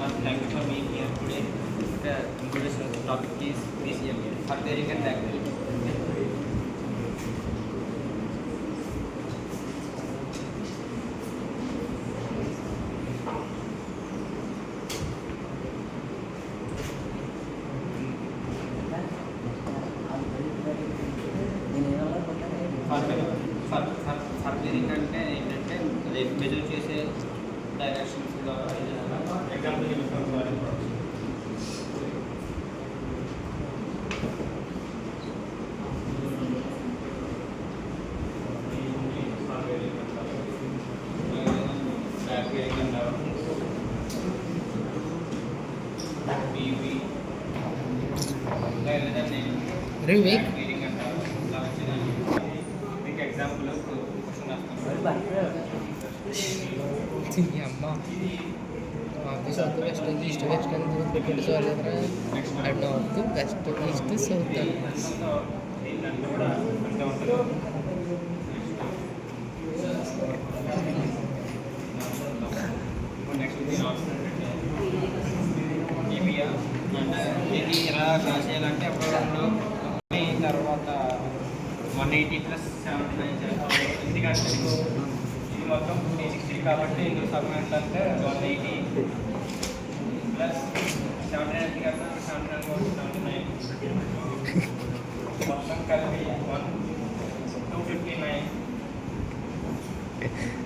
Thank you for being here today. The introduction of the topic is PCM, Arterial and Bacterial. సర్జరింగ్ అంటే ఏంటంటే measure చేసే directions example example అమ్మ office అవుతుంది west east అని పెట్టుకుంటే చూడలేదురా అటు నార్త్ వెస్ట్ ఈస్ట్ సౌత్ ఇది ఎలా క్లాస్ చేయాలంటే అప్పుడు తర్వాత 180+79 ఎందుకంటే ఇది మొత్తం 360 కాబట్టి ఇందులో సగం ఎంత అంటే 180 ప్లస్ 79 కదా 79 మొత్తం కలిపి 259